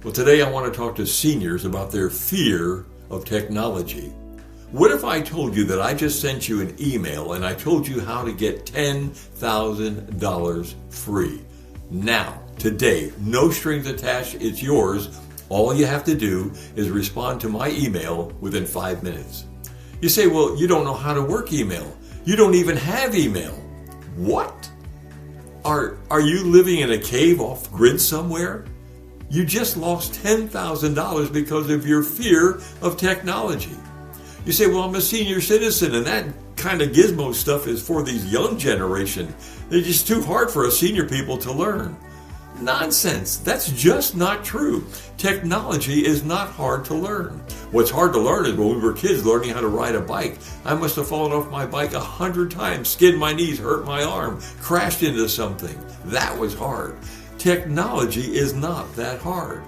Well, today I want to talk to seniors about their fear of technology. What if I told you that I just sent you an email and I told you how to get $10,000 free? Now, today, no strings attached, it's yours. All you have to do is respond to my email within 5 minutes. You say, well, you don't know how to work email. You don't even have email. What? Are you living in a cave off grid somewhere? You just lost $10,000 because of your fear of technology. You say, well, I'm a senior citizen, and that kind of gizmo stuff is for these young generation. It's just too hard for us senior people to learn. Nonsense. That's just not true. Technology is not hard to learn. What's hard to learn is when we were kids learning how to ride a bike. I must have fallen off my bike 100 times, skinned my knees, hurt my arm, crashed into something. That was hard. Technology is not that hard.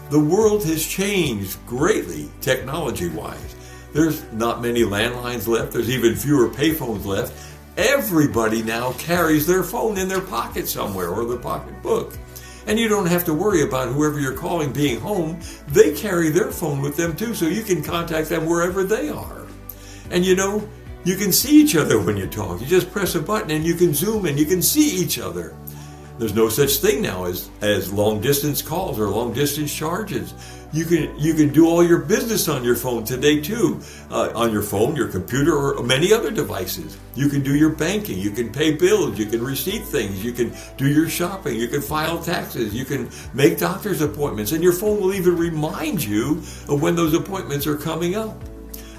The world has changed greatly technology-wise. There's not many landlines left. There's even fewer payphones left. Everybody now carries their phone in their pocket somewhere or their pocketbook. And you don't have to worry about whoever you're calling being home. They carry their phone with them too, so you can contact them wherever they are. And you know, you can see each other when you talk. You just press a button and you can zoom and you can see each other. There's no such thing now as long distance calls or long distance charges. You can do all your business on your phone today too. On your phone, your computer, or many other devices. You can do your banking. You can pay bills. You can receipt things. You can do your shopping. You can file taxes. You can make doctor's appointments. And your phone will even remind you of when those appointments are coming up.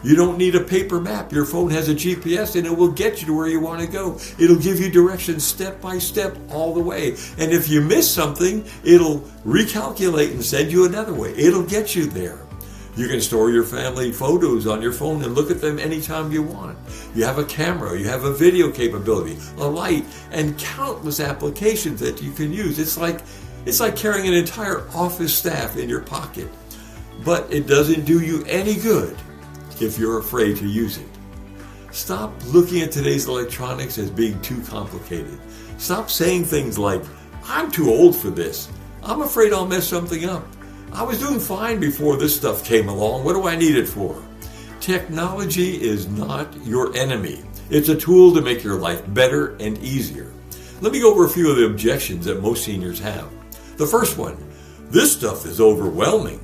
You don't need a paper map. Your phone has a GPS and it will get you to where you want to go. It'll give you directions step by step all the way. And if you miss something, it'll recalculate and send you another way. It'll get you there. You can store your family photos on your phone and look at them anytime you want. You have a camera, you have a video capability, a light, and countless applications that you can use. It's like carrying an entire office staff in your pocket. But it doesn't do you any good if you're afraid to use it. Stop looking at today's electronics as being too complicated. Stop saying things like, I'm too old for this. I'm afraid I'll mess something up. I was doing fine before this stuff came along. What do I need it for? Technology is not your enemy. It's a tool to make your life better and easier. Let me go over a few of the objections that most seniors have. The first one, this stuff is overwhelming.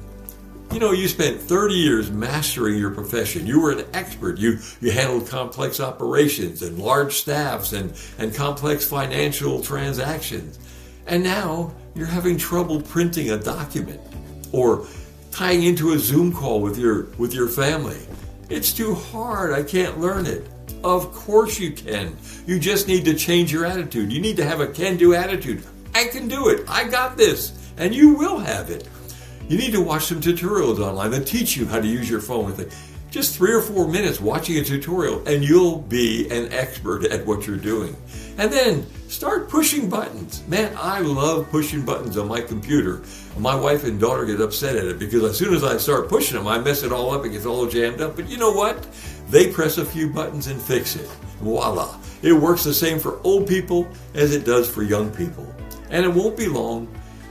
You know, you spent 30 years mastering your profession. You were an expert. You handled complex operations and large staffs and complex financial transactions. And now you're having trouble printing a document or tying into a Zoom call with your family. It's too hard. I can't learn it. Of course you can. You just need to change your attitude. You need to have a can-do attitude. I can do it. I got this. And you will have it. You need to watch some tutorials online that teach you how to use your phone with it. Just 3 or 4 minutes watching a tutorial and you'll be an expert at what you're doing. And then start pushing buttons. Man, I love pushing buttons on my computer. My wife and daughter get upset at it because as soon as I start pushing them, I mess it all up. It gets all jammed up. But you know what? They press a few buttons and fix it. Voila. It works the same for old people as it does for young people. And it won't be long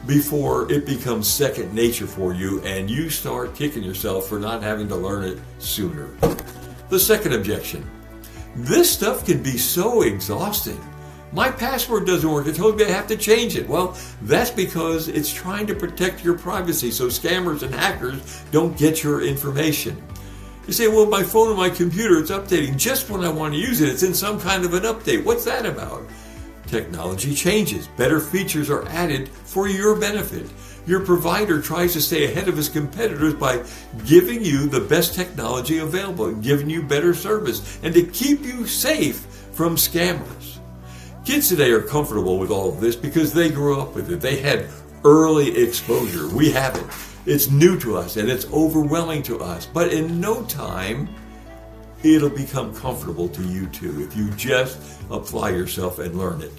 before it becomes second nature for you and you start kicking yourself for not having to learn it sooner. The second objection, this stuff can be so exhausting. My password doesn't work. It told me I have to change it. Well, that's because it's trying to protect your privacy so scammers and hackers don't get your information. You say, well, my phone and my computer, it's updating just when I want to use it. It's in some kind of an update. What's that about? Technology changes. Better features are added for your benefit. Your provider tries to stay ahead of his competitors by giving you the best technology available, giving you better service, and to keep you safe from scammers. Kids today are comfortable with all of this because they grew up with it. They had early exposure. We haven't. It's new to us and it's overwhelming to us. But in no time, it'll become comfortable to you too if you just apply yourself and learn it.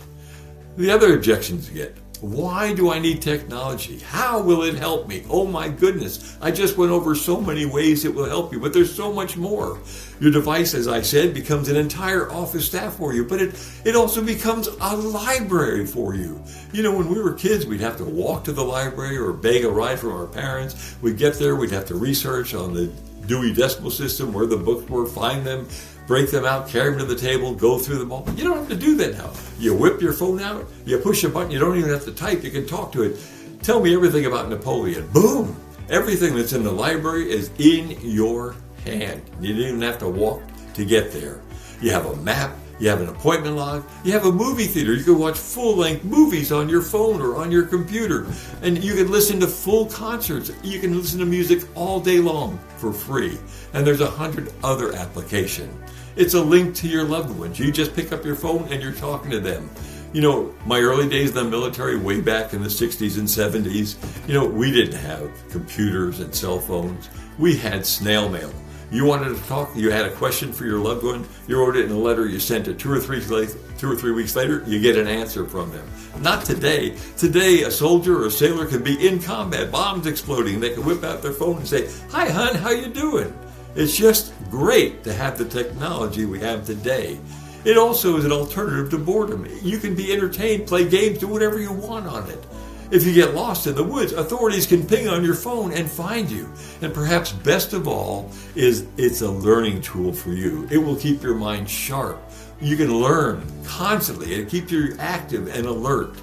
The other objections you get, Why do I need technology? How will it help me? Oh my goodness, I just went over so many ways it will help you, but there's so much more. Your device, as I said, becomes an entire office staff for you, but it also becomes a library for you. You know, when we were kids, we'd have to walk to the library or beg a ride from our parents. We'd get there, we'd have to research on the Dewey Decimal System, where the books were, find them, break them out, carry them to the table, go through them all. You don't have to do that now. You whip your phone out, you push a button, you don't even have to type, you can talk to it. Tell me everything about Napoleon. Boom! Everything that's in the library is in your hand. You didn't even have to walk to get there. You have a map, you have an appointment log, you have a movie theater. You can watch full-length movies on your phone or on your computer. And you can listen to full concerts. You can listen to music all day long for free. And there's 100 other applications. It's a link to your loved ones. You just pick up your phone and you're talking to them. You know, my early days in the military, way back in the 60s and 70s, you know, we didn't have computers and cell phones. We had snail mail. You wanted to talk, you had a question for your loved one, you wrote it in a letter, you sent it 2 or 3 weeks later, you get an answer from them. Not today. Today, a soldier or a sailor can be in combat, bombs exploding, they can whip out their phone and say, "Hi, hon, how you doing?" It's just great to have the technology we have today. It also is an alternative to boredom. You can be entertained, play games, do whatever you want on it. If you get lost in the woods, authorities can ping on your phone and find you. And perhaps best of all is it's a learning tool for you. It will keep your mind sharp. You can learn constantly and keep you active and alert.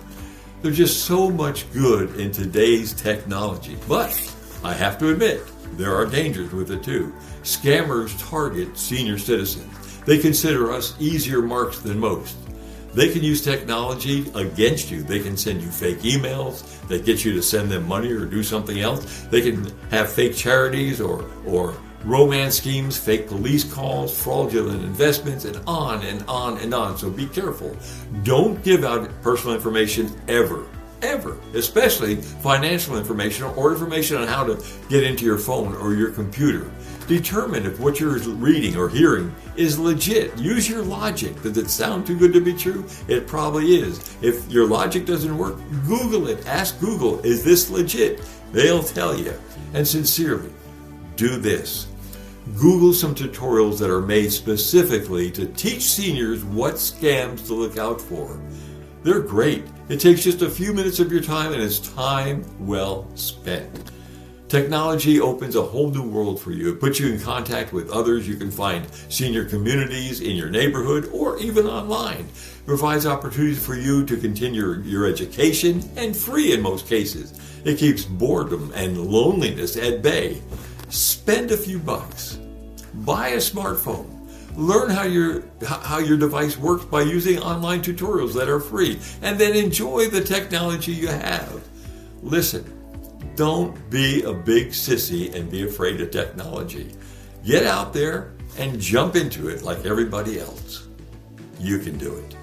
There's just so much good in today's technology. But I have to admit, there are dangers with it too. Scammers target senior citizens. They consider us easier marks than most. They can use technology against you. They can send you fake emails that get you to send them money or do something else. They can have fake charities or romance schemes, fake police calls, fraudulent investments, and on and on and on. So be careful. Don't give out personal information ever, especially financial information or information on how to get into your phone or your computer. Determine if what you're reading or hearing is legit. Use your logic. Does it sound too good to be true? It probably is. If your logic doesn't work, Google it. Ask Google, is this legit? They'll tell you. And sincerely, do this. Google some tutorials that are made specifically to teach seniors what scams to look out for. They're great. It takes just a few minutes of your time, and it's time well spent. Technology opens a whole new world for you. It puts you in contact with others. You can find senior communities in your neighborhood or even online. It provides opportunities for you to continue your education, and free in most cases. It keeps boredom and loneliness at bay. Spend a few bucks. Buy a smartphone. Learn how your device works by using online tutorials that are free, and then enjoy the technology you have. Listen, don't be a big sissy and be afraid of technology. Get out there and jump into it like everybody else. You can do it.